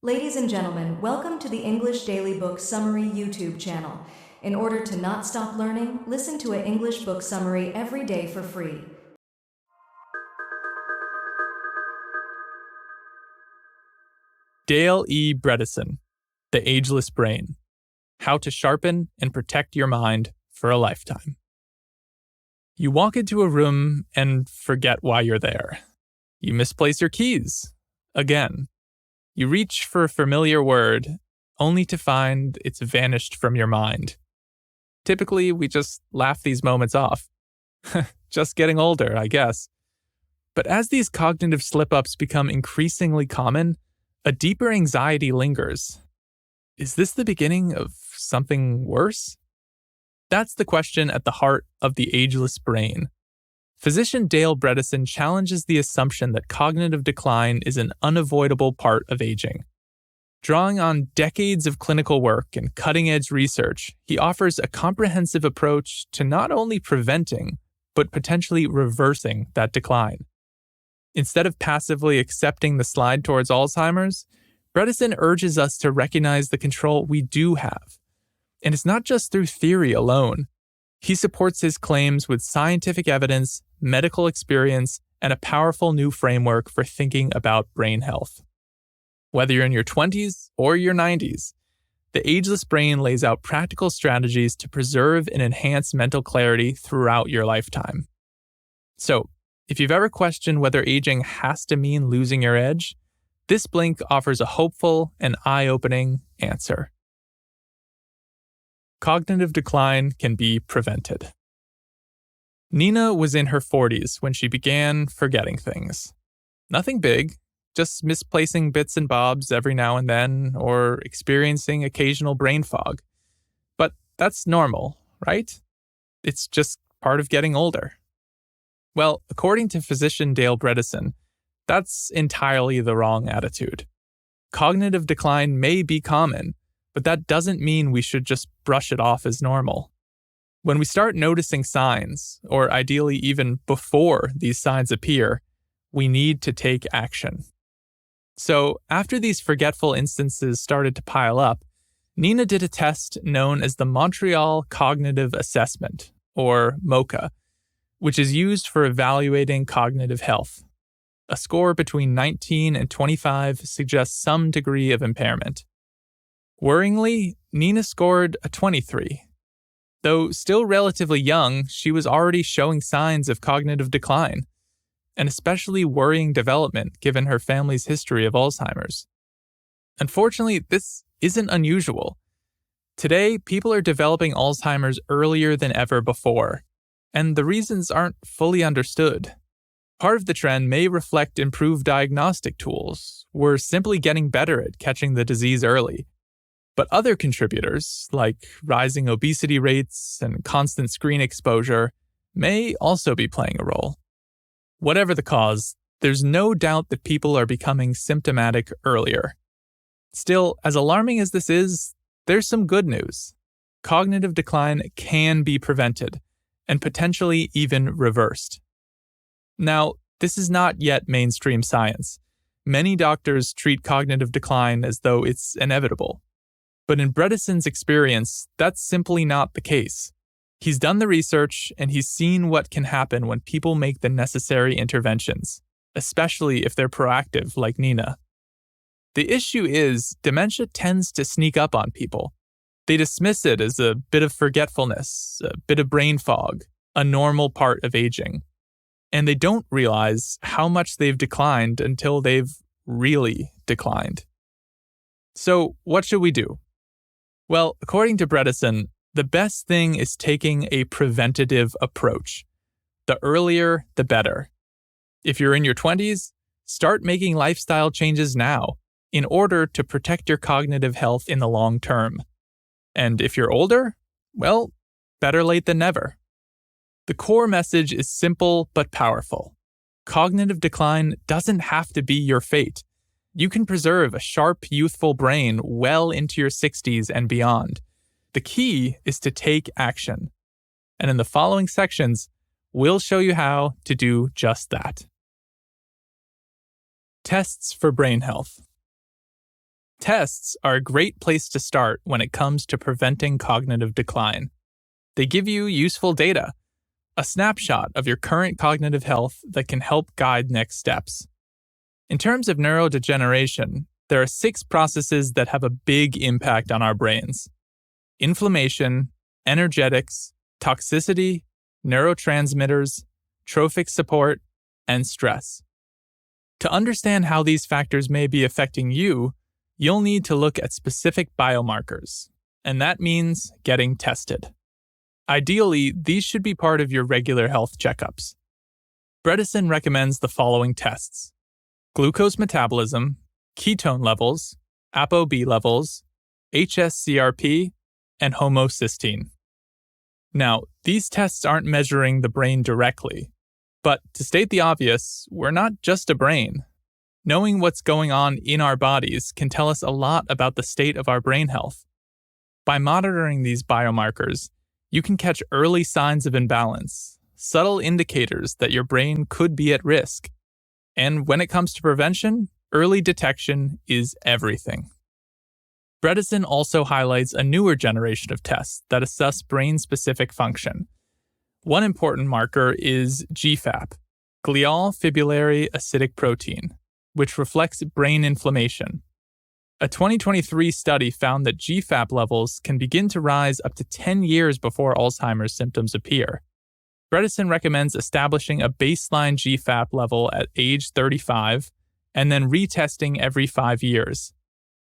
Ladies and gentlemen, welcome to the English Daily Book Summary YouTube channel. In order to not stop learning, listen to an English book summary every day for free. Dale E. Bredesen, The Ageless Brain: How to Sharpen and Protect Your Mind for a Lifetime. You walk into a room and forget why you're there. You misplace your keys. Again. You reach for a familiar word, only to find it's vanished from your mind. Typically, we just laugh these moments off. Just getting older, I guess. But as these cognitive slip-ups become increasingly common, a deeper anxiety lingers. Is this the beginning of something worse? That's the question at the heart of The Ageless Brain. Physician Dale Bredesen challenges the assumption that cognitive decline is an unavoidable part of aging. Drawing on decades of clinical work and cutting-edge research, he offers a comprehensive approach to not only preventing, but potentially reversing that decline. Instead of passively accepting the slide towards Alzheimer's, Bredesen urges us to recognize the control we do have. And it's not just through theory alone. He supports his claims with scientific evidence, medical experience, and a powerful new framework for thinking about brain health. Whether you're in your 20s or your 90s, the Ageless Brain lays out practical strategies to preserve and enhance mental clarity throughout your lifetime. So, if you've ever questioned whether aging has to mean losing your edge, this blink offers a hopeful and eye-opening answer. Cognitive decline can be prevented. Nina was in her 40s when she began forgetting things. Nothing big, just misplacing bits and bobs every now and then, or experiencing occasional brain fog. But that's normal, right? It's just part of getting older. Well, according to physician Dale Bredesen, that's entirely the wrong attitude. Cognitive decline may be common, but that doesn't mean we should just brush it off as normal. When we start noticing signs, or ideally even before these signs appear, we need to take action. So, after these forgetful instances started to pile up, Nina did a test known as the Montreal Cognitive Assessment, or MoCA, which is used for evaluating cognitive health. A score between 19 and 25 suggests some degree of impairment. Worryingly, Nina scored a 23. Though still relatively young, she was already showing signs of cognitive decline, an especially worrying development given her family's history of Alzheimer's. Unfortunately, this isn't unusual. Today, people are developing Alzheimer's earlier than ever before, and the reasons aren't fully understood. Part of the trend may reflect improved diagnostic tools. We're simply getting better at catching the disease early. But other contributors, like rising obesity rates and constant screen exposure, may also be playing a role. Whatever the cause, there's no doubt that people are becoming symptomatic earlier. Still, as alarming as this is, there's some good news. Cognitive decline can be prevented, and potentially even reversed. Now, this is not yet mainstream science. Many doctors treat cognitive decline as though it's inevitable. But in Bredesen's experience, that's simply not the case. He's done the research, and he's seen what can happen when people make the necessary interventions, especially if they're proactive like Nina. The issue is, dementia tends to sneak up on people. They dismiss it as a bit of forgetfulness, a bit of brain fog, a normal part of aging. And they don't realize how much they've declined until they've really declined. So, what should we do? Well, according to Bredesen, the best thing is taking a preventative approach. The earlier, the better. If you're in your 20s, start making lifestyle changes now in order to protect your cognitive health in the long term. And if you're older, well, better late than never. The core message is simple but powerful. Cognitive decline doesn't have to be your fate. You can preserve a sharp, youthful brain well into your 60s and beyond. The key is to take action. And in the following sections, we'll show you how to do just that. Tests for brain health. tests are a great place to start when it comes to preventing cognitive decline. They give you useful data, a snapshot of your current cognitive health that can help guide next steps. In terms of neurodegeneration, there are 6 processes that have a big impact on our brains: inflammation, energetics, toxicity, neurotransmitters, trophic support, and stress. To understand how these factors may be affecting you, you'll need to look at specific biomarkers, and that means getting tested. Ideally, these should be part of your regular health checkups. Bredesen recommends the following tests: glucose metabolism, ketone levels, ApoB levels, hsCRP, and homocysteine. Now, these tests aren't measuring the brain directly, but to state the obvious, we're not just a brain. Knowing what's going on in our bodies can tell us a lot about the state of our brain health. By monitoring these biomarkers, you can catch early signs of imbalance, subtle indicators that your brain could be at risk. And when it comes to prevention, early detection is everything. Bredesen also highlights a newer generation of tests that assess brain-specific function. One important marker is GFAP, glial fibrillary acidic protein, which reflects brain inflammation. A 2023 study found that GFAP levels can begin to rise up to 10 years before Alzheimer's symptoms appear. Bredesen recommends establishing a baseline GFAP level at age 35 and then retesting every 5 years.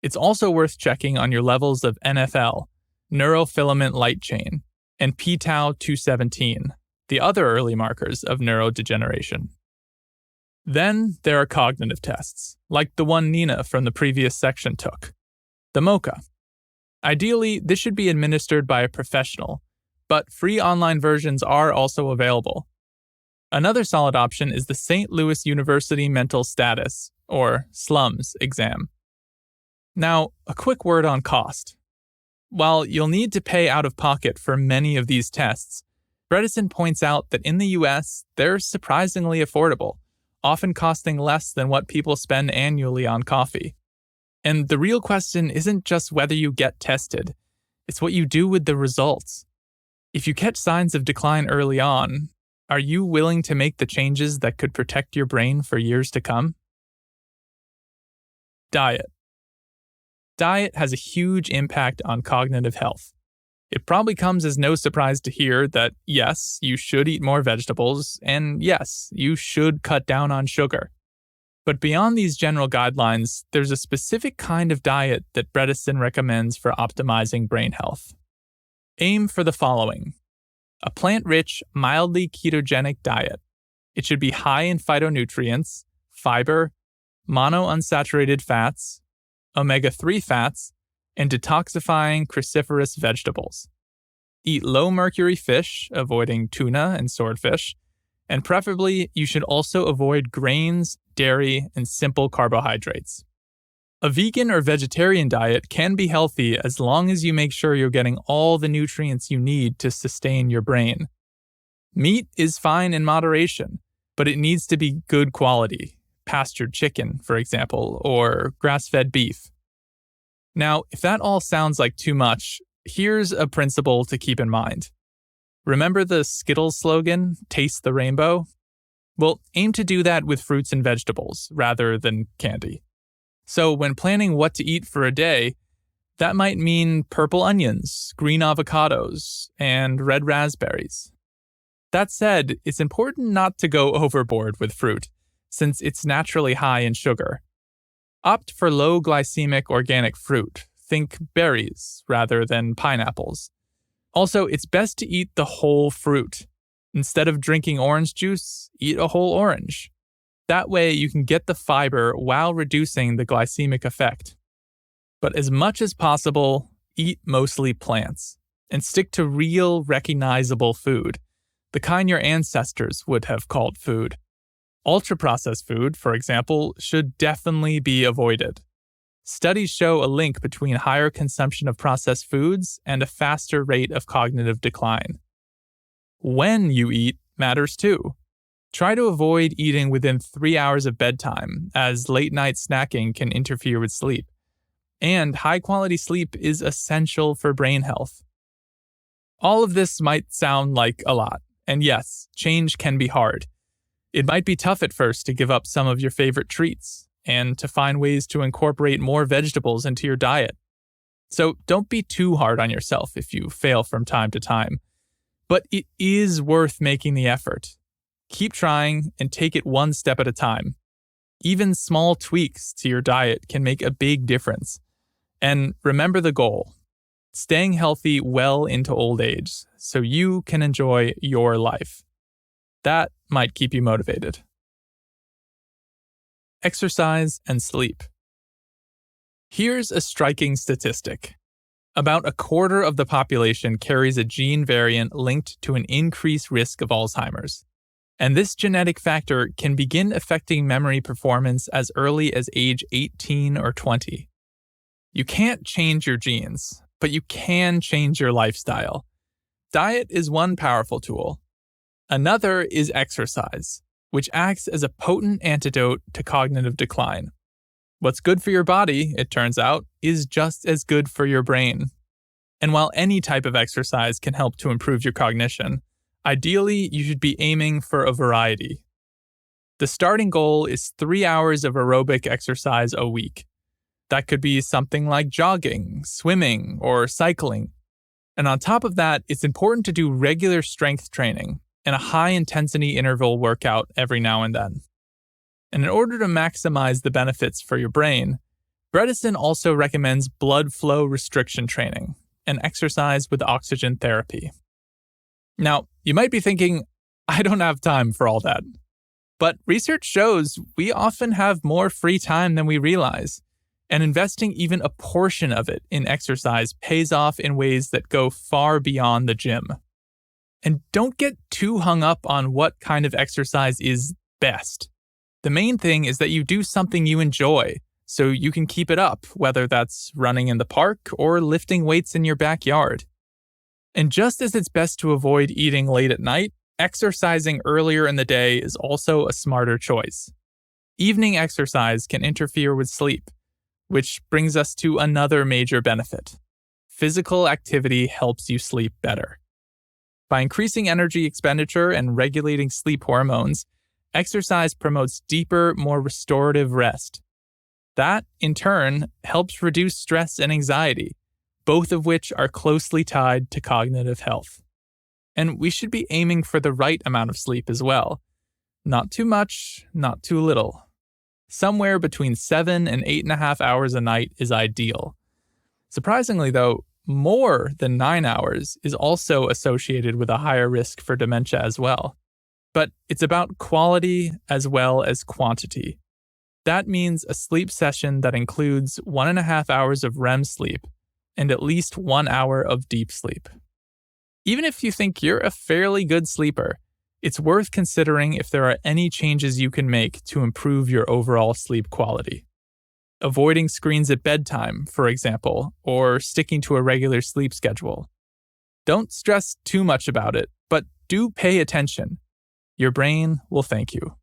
It's also worth checking on your levels of NFL, neurofilament light chain, and p-tau217, the other early markers of neurodegeneration. Then there are cognitive tests, like the one Nina from the previous section took, the MoCA. Ideally, this should be administered by a professional, but free online versions are also available. Another solid option is the St. Louis University Mental Status, or SLUMS, exam. Now, a quick word on cost. While you'll need to pay out of pocket for many of these tests, Bredesen points out that in the US, they're surprisingly affordable, often costing less than what people spend annually on coffee. And the real question isn't just whether you get tested, it's what you do with the results. If you catch signs of decline early on, are you willing to make the changes that could protect your brain for years to come? Diet. Diet has a huge impact on cognitive health. It probably comes as no surprise to hear that yes, you should eat more vegetables, and yes, you should cut down on sugar. But beyond these general guidelines, there's a specific kind of diet that Bredesen recommends for optimizing brain health. Aim for the following: a plant-rich, mildly ketogenic diet. It should be high in phytonutrients, fiber, monounsaturated fats, omega-3 fats, and detoxifying cruciferous vegetables. Eat low-mercury fish, avoiding tuna and swordfish, and preferably you should also avoid grains, dairy, and simple carbohydrates. A vegan or vegetarian diet can be healthy as long as you make sure you're getting all the nutrients you need to sustain your brain. Meat is fine in moderation, but it needs to be good quality. Pastured chicken, for example, or grass-fed beef. Now, if that all sounds like too much, here's a principle to keep in mind. Remember the Skittles slogan, "Taste the rainbow"? Well, aim to do that with fruits and vegetables rather than candy. So when planning what to eat for a day, that might mean purple onions, green avocados, and red raspberries. That said, it's important not to go overboard with fruit, since it's naturally high in sugar. Opt for low glycemic organic fruit. Think berries rather than pineapples. Also, it's best to eat the whole fruit. Instead of drinking orange juice, eat a whole orange. That way you can get the fiber while reducing the glycemic effect. But as much as possible, eat mostly plants, and stick to real, recognizable food, the kind your ancestors would have called food. Ultra-processed food, for example, should definitely be avoided. Studies show a link between higher consumption of processed foods and a faster rate of cognitive decline. When you eat matters too. Try to avoid eating within 3 hours of bedtime, as late-night snacking can interfere with sleep. And high-quality sleep is essential for brain health. All of this might sound like a lot, and yes, change can be hard. It might be tough at first to give up some of your favorite treats, and to find ways to incorporate more vegetables into your diet. So don't be too hard on yourself if you fail from time to time. But it is worth making the effort. Keep trying and take it one step at a time. Even small tweaks to your diet can make a big difference. And remember the goal: staying healthy well into old age so you can enjoy your life. That might keep you motivated. Exercise and sleep. Here's a striking statistic. About a quarter of the population carries a gene variant linked to an increased risk of Alzheimer's. And this genetic factor can begin affecting memory performance as early as age 18 or 20. You can't change your genes, but you can change your lifestyle. Diet is one powerful tool. Another is exercise, which acts as a potent antidote to cognitive decline. What's good for your body, it turns out, is just as good for your brain. And while any type of exercise can help to improve your cognition, ideally you should be aiming for a variety. The starting goal is 3 hours of aerobic exercise a week. That could be something like jogging, swimming, or cycling. And on top of that, it's important to do regular strength training and a high-intensity interval workout every now and then. And in order to maximize the benefits for your brain, Bredesen also recommends blood flow restriction training and exercise with oxygen therapy. Now, you might be thinking, I don't have time for all that. But research shows we often have more free time than we realize, and investing even a portion of it in exercise pays off in ways that go far beyond the gym. And don't get too hung up on what kind of exercise is best. The main thing is that you do something you enjoy, so you can keep it up, whether that's running in the park or lifting weights in your backyard. And just as it's best to avoid eating late at night, exercising earlier in the day is also a smarter choice. Evening exercise can interfere with sleep, which brings us to another major benefit. Physical activity helps you sleep better. By increasing energy expenditure and regulating sleep hormones, exercise promotes deeper, more restorative rest. That, in turn, helps reduce stress and anxiety, both of which are closely tied to cognitive health. And we should be aiming for the right amount of sleep as well. Not too much, not too little. Somewhere between 7 and 8.5 hours a night is ideal. Surprisingly, though, more than 9 hours is also associated with a higher risk for dementia as well. But it's about quality as well as quantity. That means a sleep session that includes 1.5 hours of REM sleep and at least 1 hour of deep sleep. Even if you think you're a fairly good sleeper, it's worth considering if there are any changes you can make to improve your overall sleep quality. Avoiding screens at bedtime, for example, or sticking to a regular sleep schedule. Don't stress too much about it, but do pay attention. Your brain will thank you.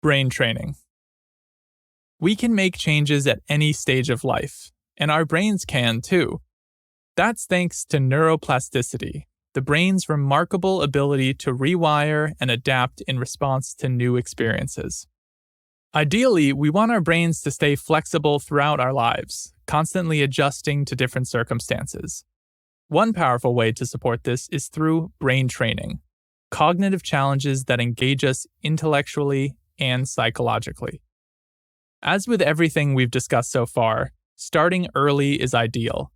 Brain training. We can make changes at any stage of life, and our brains can too. That's thanks to neuroplasticity, the brain's remarkable ability to rewire and adapt in response to new experiences. Ideally, we want our brains to stay flexible throughout our lives, constantly adjusting to different circumstances. One powerful way to support this is through brain training, cognitive challenges that engage us intellectually and psychologically. As with everything we've discussed so far, starting early is ideal.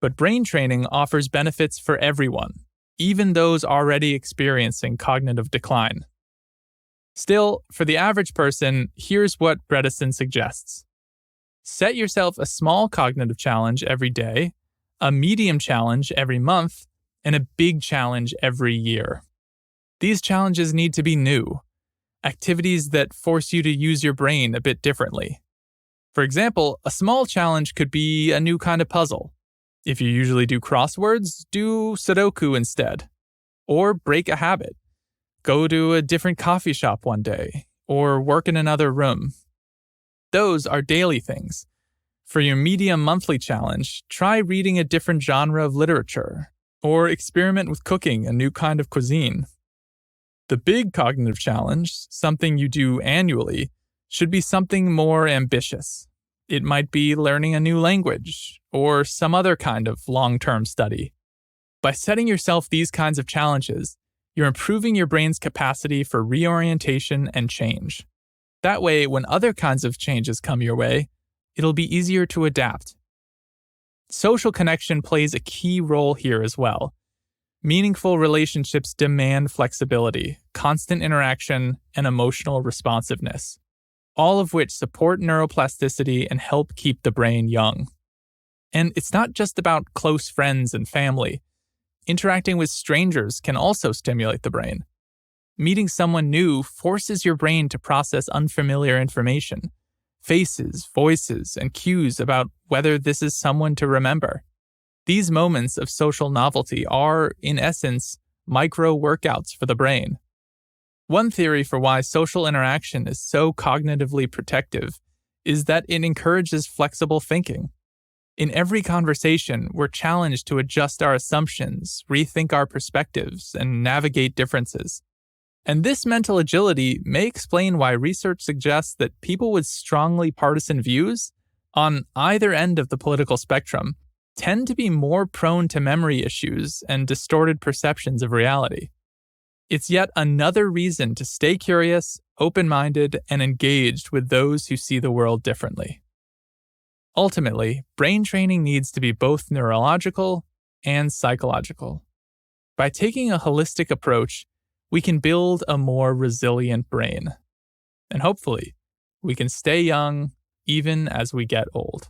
But brain training offers benefits for everyone, even those already experiencing cognitive decline. Still, for the average person, here's what Bredesen suggests. Set yourself a small cognitive challenge every day, a medium challenge every month, and a big challenge every year. These challenges need to be new, activities that force you to use your brain a bit differently. For example, a small challenge could be a new kind of puzzle. If you usually do crosswords, do Sudoku instead. Or break a habit. Go to a different coffee shop one day, or work in another room. Those are daily things. For your medium monthly challenge, try reading a different genre of literature, or experiment with cooking a new kind of cuisine. The big cognitive challenge, something you do annually, should be something more ambitious. It might be learning a new language, or some other kind of long-term study. By setting yourself these kinds of challenges, you're improving your brain's capacity for reorientation and change. That way, when other kinds of changes come your way, it'll be easier to adapt. Social connection plays a key role here as well. Meaningful relationships demand flexibility, constant interaction, and emotional responsiveness, all of which support neuroplasticity and help keep the brain young. And it's not just about close friends and family. Interacting with strangers can also stimulate the brain. Meeting someone new forces your brain to process unfamiliar information, faces, voices, and cues about whether this is someone to remember. These moments of social novelty are, in essence, micro-workouts for the brain. One theory for why social interaction is so cognitively protective is that it encourages flexible thinking. In every conversation, we're challenged to adjust our assumptions, rethink our perspectives, and navigate differences. And this mental agility may explain why research suggests that people with strongly partisan views, on either end of the political spectrum, tend to be more prone to memory issues and distorted perceptions of reality. It's yet another reason to stay curious, open-minded, and engaged with those who see the world differently. Ultimately, brain training needs to be both neurological and psychological. By taking a holistic approach, we can build a more resilient brain. And hopefully, we can stay young even as we get old.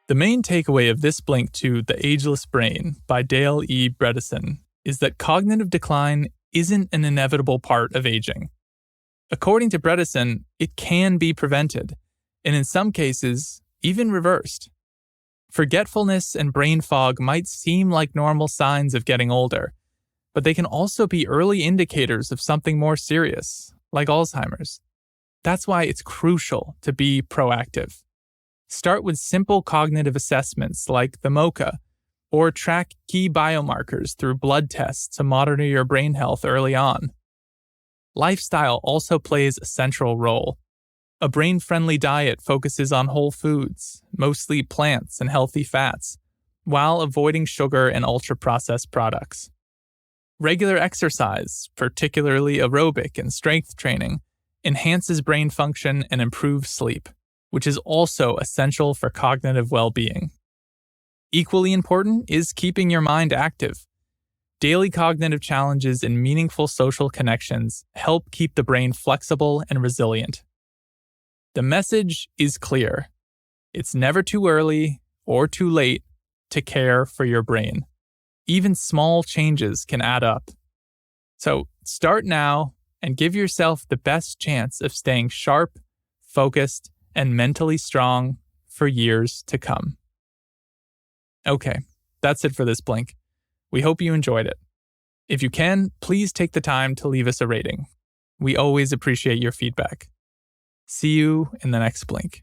The main takeaway of this blink to The Ageless Brain by Dale E. Bredesen is that cognitive decline isn't an inevitable part of aging. According to Bredesen, it can be prevented, and in some cases, even reversed. Forgetfulness and brain fog might seem like normal signs of getting older, but they can also be early indicators of something more serious, like Alzheimer's. That's why it's crucial to be proactive. Start with simple cognitive assessments like the MoCA, or track key biomarkers through blood tests to monitor your brain health early on. Lifestyle also plays a central role. A brain-friendly diet focuses on whole foods, mostly plants and healthy fats, while avoiding sugar and ultra-processed products. Regular exercise, particularly aerobic and strength training, enhances brain function and improves sleep, which is also essential for cognitive well-being. Equally important is keeping your mind active. Daily cognitive challenges and meaningful social connections help keep the brain flexible and resilient. The message is clear. It's never too early or too late to care for your brain. Even small changes can add up. So start now and give yourself the best chance of staying sharp, focused, and mentally strong for years to come. Okay, that's it for this blink. We hope you enjoyed it. If you can, please take the time to leave us a rating. We always appreciate your feedback. See you in the next blink.